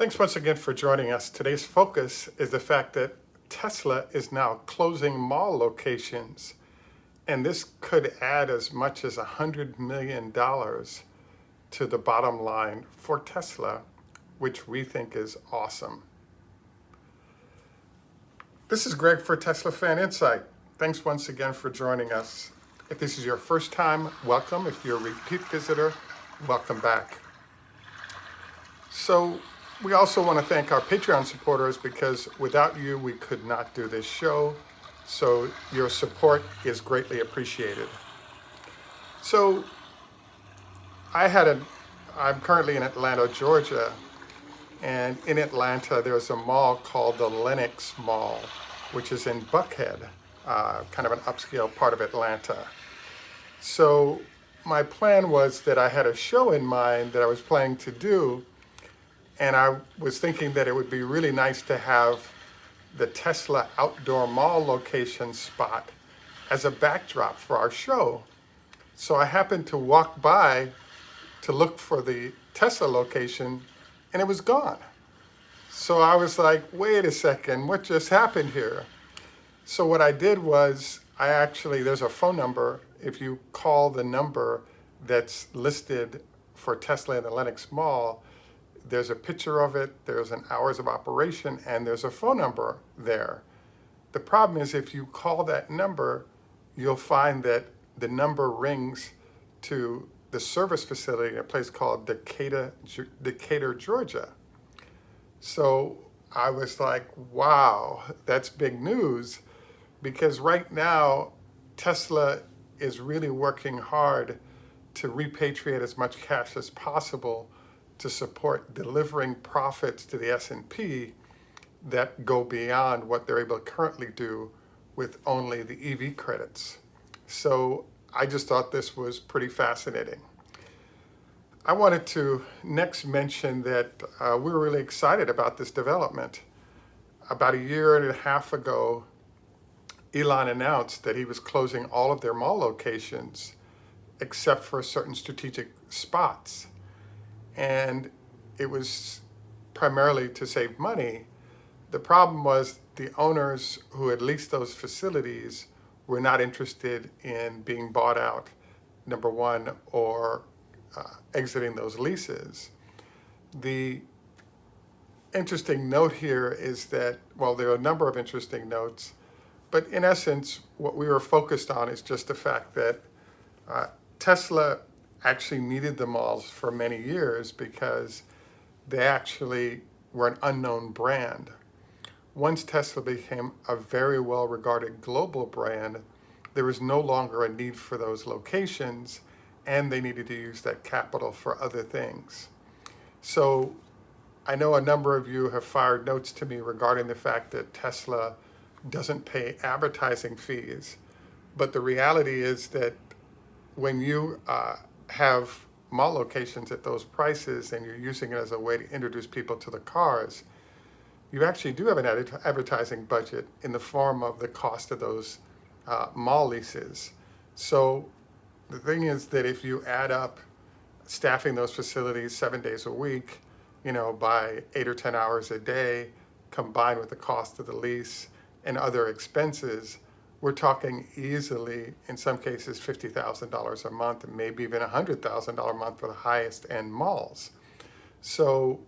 Thanks once again for joining us. Today's focus is the fact that Tesla is now closing mall locations, and this could add as much as $100 million to the bottom line for Tesla, which we think is awesome. This is Greg for Teslafaninsight. Thanks once again for joining us. If this is your first time, welcome. If you're a repeat visitor, welcome back. So we also want to thank our Patreon supporters because without you, we could not do this show. So your support is greatly appreciated. So I'm currently in Atlanta, Georgia, and in Atlanta, there's a mall called the Lenox Mall, which is in Buckhead, kind of an upscale part of Atlanta. So my plan was that I had a show in mind that I was planning to do, and I was thinking that it would be really nice to have the Tesla outdoor mall location spot as a backdrop for our show. So I happened to walk by to look for the Tesla location, and it was gone. So I was like, wait a second, what just happened here? So what I did was, there's a phone number. If you call the number that's listed for Tesla in the Lenox Mall, there's a picture of it, there's an hours of operation, and there's a phone number there. The problem is if you call that number, you'll find that the number rings to the service facility in a place called Decatur, Georgia. So I was like, wow, that's big news, because right now Tesla is really working hard to repatriate as much cash as possible to support delivering profits to the S&P that go beyond what they're able to currently do with only the EV credits. So I just thought this was pretty fascinating. I wanted to next mention that we were really excited about this development. About a year and a half ago, Elon announced that he was closing all of their mall locations except for certain strategic spots. And it was primarily to save money. The problem was the owners who had leased those facilities were not interested in being bought out, number one, or exiting those leases. The interesting note here is that, well, there are a number of interesting notes, but in essence, what we were focused on is just the fact that Tesla actually needed the malls for many years because they actually were an unknown brand. Once Tesla became a very well-regarded global brand, there was no longer a need for those locations, and they needed to use that capital for other things. So I know a number of you have fired notes to me regarding the fact that Tesla doesn't pay advertising fees, but the reality is that when you have mall locations at those prices and you're using it as a way to introduce people to the cars, you actually do have an advertising budget in the form of the cost of those mall leases. So the thing is that if you add up staffing those facilities 7 days a week, by 8 or 10 hours a day, combined with the cost of the lease and other expenses, we're talking easily, in some cases, $50,000 a month, and maybe even $100,000 a month for the highest end malls. So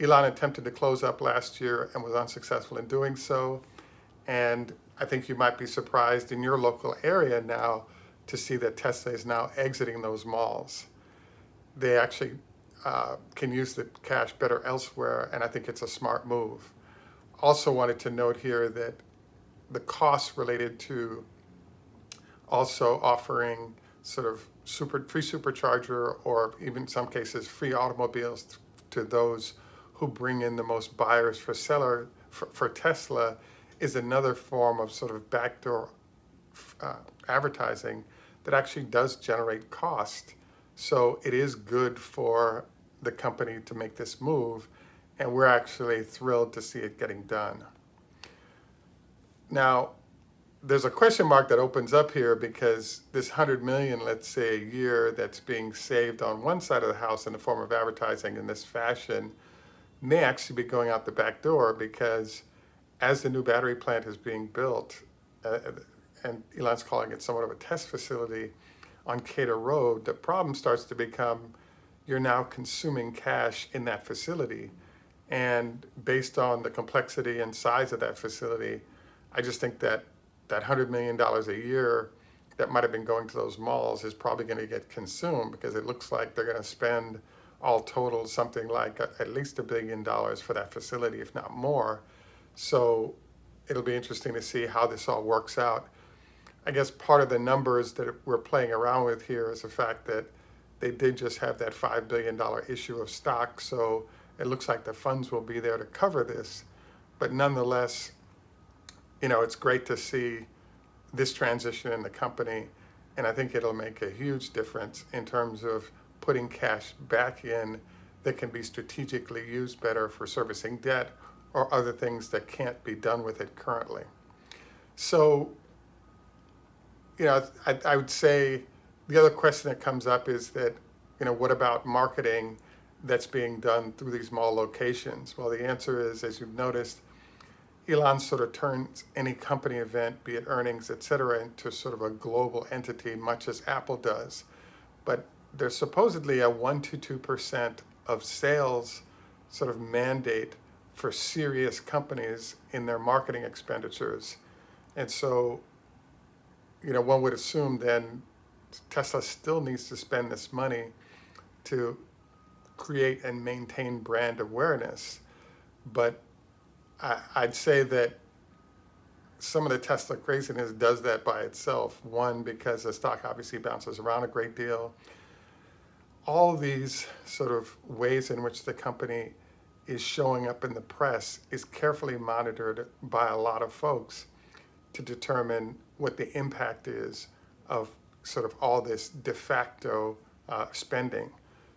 Elon attempted to close up last year and was unsuccessful in doing so. And I think you might be surprised in your local area now to see that Tesla is now exiting those malls. They actually can use the cash better elsewhere, and I think it's a smart move. Also wanted to note here that the costs related to also offering sort of free supercharger, or even in some cases free automobiles to those who bring in the most buyers for Tesla, is another form of sort of backdoor advertising that actually does generate cost. So it is good for the company to make this move, and we're actually thrilled to see it getting done. Now, there's a question mark that opens up here, because this 100 million, let's say, a year that's being saved on one side of the house in the form of advertising in this fashion may actually be going out the back door, because as the new battery plant is being built, and Elon's calling it somewhat of a test facility on Cater Road, the problem starts to become you're now consuming cash in that facility. And based on the complexity and size of that facility, I just think that that $100 million a year that might have been going to those malls is probably going to get consumed, because it looks like they're going to spend all total something like at least $1 billion for that facility, if not more. So it'll be interesting to see how this all works out. I guess part of the numbers that we're playing around with here is the fact that they did just have that $5 billion issue of stock. So it looks like the funds will be there to cover this. But nonetheless, it's great to see this transition in the company. And I think it'll make a huge difference in terms of putting cash back in that can be strategically used better for servicing debt or other things that can't be done with it currently. So, I would say the other question that comes up is that, what about marketing that's being done through these mall locations? Well, the answer is, as you've noticed, Elon sort of turns any company event, be it earnings, et cetera, into sort of a global entity, much as Apple does. But there's supposedly a 1% to 2% of sales sort of mandate for serious companies in their marketing expenditures. And so, one would assume then Tesla still needs to spend this money to create and maintain brand awareness. But I'd say that some of the Tesla craziness does that by itself. One, because the stock obviously bounces around a great deal. All of these sort of ways in which the company is showing up in the press is carefully monitored by a lot of folks to determine what the impact is of sort of all this de facto spending.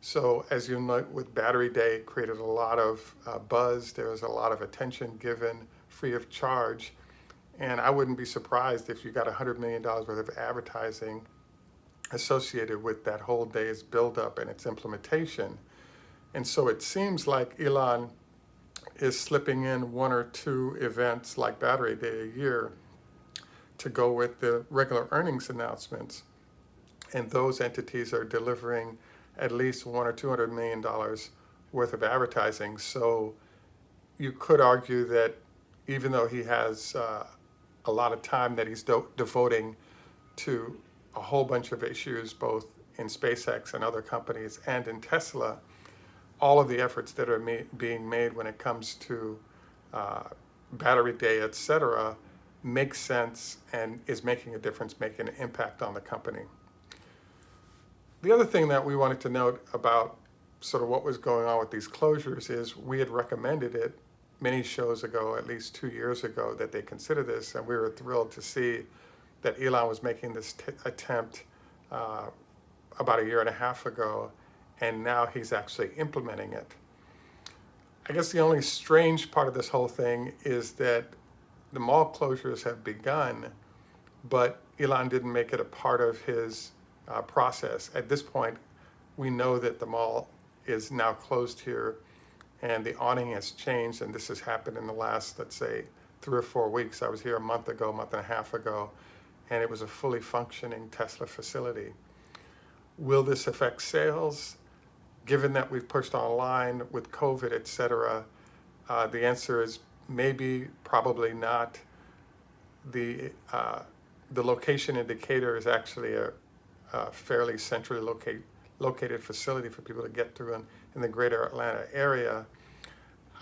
So as you know, with Battery Day, it created a lot of buzz. There was a lot of attention given free of charge. And I wouldn't be surprised if you got $100 million worth of advertising associated with that whole day's buildup and its implementation. And so it seems like Elon is slipping in one or two events like Battery Day a year to go with the regular earnings announcements. And those entities are delivering at least $100 or $200 million worth of advertising. So you could argue that even though he has a lot of time that he's devoting to a whole bunch of issues, both in SpaceX and other companies and in Tesla, all of the efforts that are being made when it comes to Battery Day, et cetera, makes sense and is making a difference, making an impact on the company. The other thing that we wanted to note about sort of what was going on with these closures is we had recommended it many shows ago, at least 2 years ago, that they consider this, and we were thrilled to see that Elon was making this attempt about a year and a half ago, and now he's actually implementing it. I guess the only strange part of this whole thing is that the mall closures have begun, but Elon didn't make it a part of his process. At this point, we know that the mall is now closed here, and the awning has changed, and this has happened in the last, let's say, 3 or 4 weeks. I was here a month and a half ago, and it was a fully functioning Tesla facility. Will this affect sales? Given that we've pushed online with COVID, et cetera, the answer is maybe, probably not. The location indicator is actually a fairly centrally located facility for people to get to in the greater Atlanta area.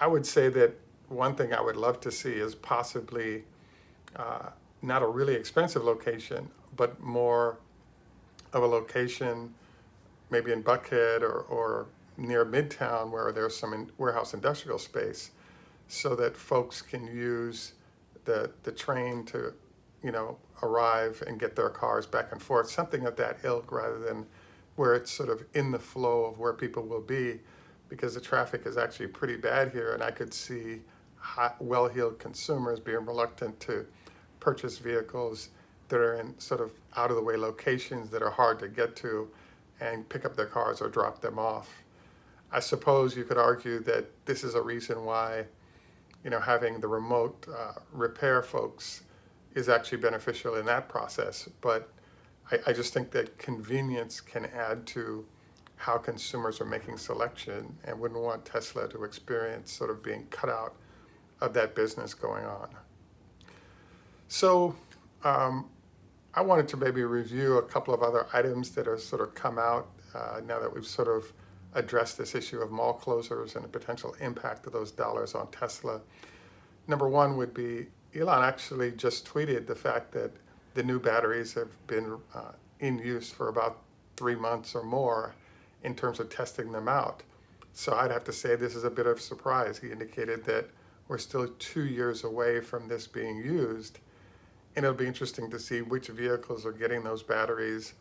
I would say that one thing I would love to see is possibly not a really expensive location, but more of a location maybe in Buckhead or near Midtown where there's some warehouse industrial space, so that folks can use the train to arrive and get their cars back and forth, something of that ilk, rather than where it's sort of in the flow of where people will be, because the traffic is actually pretty bad here, and I could see well-heeled consumers being reluctant to purchase vehicles that are in sort of out-of-the-way locations that are hard to get to and pick up their cars or drop them off. I suppose you could argue that this is a reason why, having the remote repair folks is actually beneficial in that process. But I just think that convenience can add to how consumers are making selection, and wouldn't want Tesla to experience sort of being cut out of that business going on. So I wanted to maybe review a couple of other items that have sort of come out now that we've sort of addressed this issue of mall closures and the potential impact of those dollars on Tesla. Number one would be Elon actually just tweeted the fact that the new batteries have been in use for about 3 months or more in terms of testing them out. So I'd have to say this is a bit of a surprise. He indicated that we're still 2 years away from this being used, and it'll be interesting to see which vehicles are getting those batteries,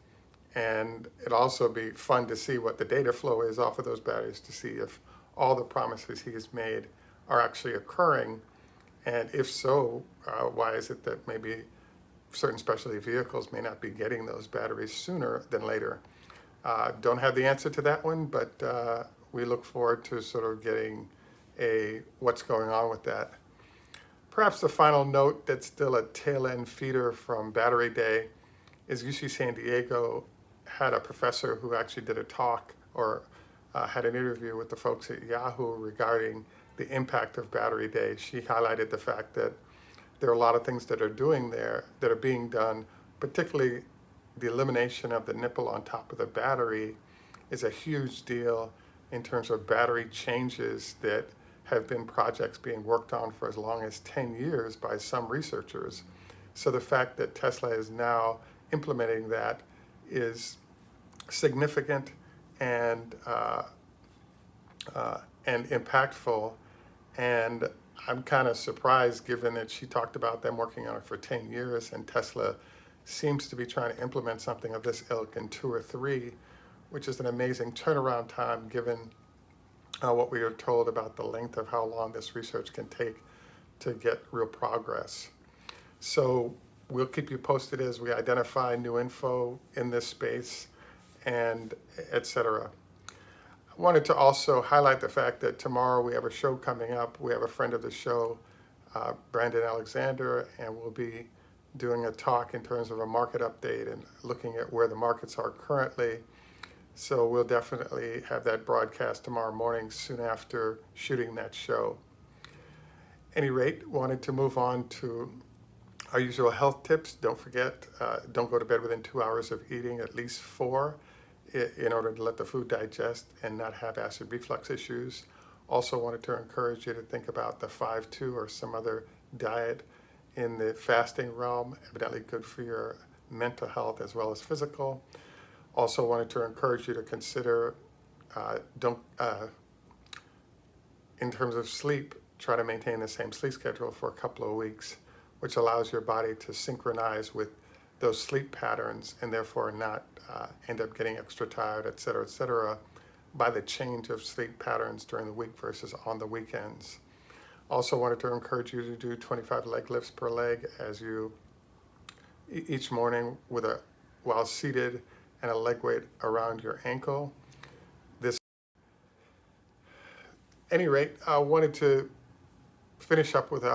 and it'll also be fun to see what the data flow is off of those batteries to see if all the promises he has made are actually occurring, and if so, why is it that maybe certain specialty vehicles may not be getting those batteries sooner than later. Don't have the answer to that one, but we look forward to sort of getting what's going on with that. Perhaps the final note that's still a tail end feeder from Battery Day is UC San Diego had a professor who actually did a talk or had an interview with the folks at Yahoo regarding the impact of Battery Day. She highlighted the fact that there are a lot of things that are being done, particularly the elimination of the nipple on top of the battery is a huge deal in terms of battery changes that have been projects being worked on for as long as 10 years by some researchers. So the fact that Tesla is now implementing that is significant and impactful, and I'm kind of surprised given that she talked about them working on it for 10 years and Tesla seems to be trying to implement something of this ilk in 2 or 3, which is an amazing turnaround time given what we are told about the length of how long this research can take to get real progress. So we'll keep you posted as we identify new info in this space and et cetera. I wanted to also highlight the fact that tomorrow we have a show coming up. We have a friend of the show, Brandon Alexander, and we'll be doing a talk in terms of a market update and looking at where the markets are currently. So we'll definitely have that broadcast tomorrow morning soon after shooting that show. Any rate, wanted to move on to our usual health tips. Don't forget, don't go to bed within 2 hours of eating, at least 4, in order to let the food digest and not have acid reflux issues. Also wanted to encourage you to think about the 5-2 or some other diet in the fasting realm, evidently good for your mental health as well as physical. Also wanted to encourage you to consider, in terms of sleep, try to maintain the same sleep schedule for a couple of weeks, which allows your body to synchronize with those sleep patterns and therefore not end up getting extra tired, et cetera, by the change of sleep patterns during the week versus on the weekends. Also wanted to encourage you to do 25 leg lifts per leg as you each morning while seated and a leg weight around your ankle. Any rate, I wanted to finish up with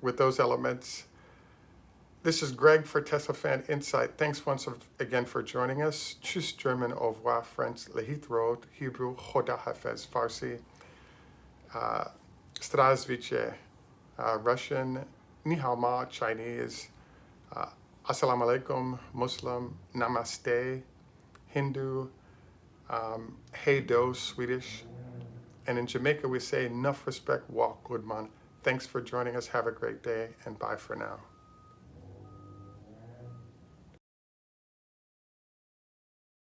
with those elements. This is Greg for Teslafaninsight. Thanks once again for joining us. Tschüss, German, au revoir, French, lehitrot, Hebrew, choda hafez, Farsi, Zdravstvuyte, Russian, ni hao ma, Chinese, assalamu alaikum, Muslim, namaste, Hindu, hey do, Swedish, and in Jamaica we say enough respect, walk good man. Thanks for joining us. Have a great day, and bye for now.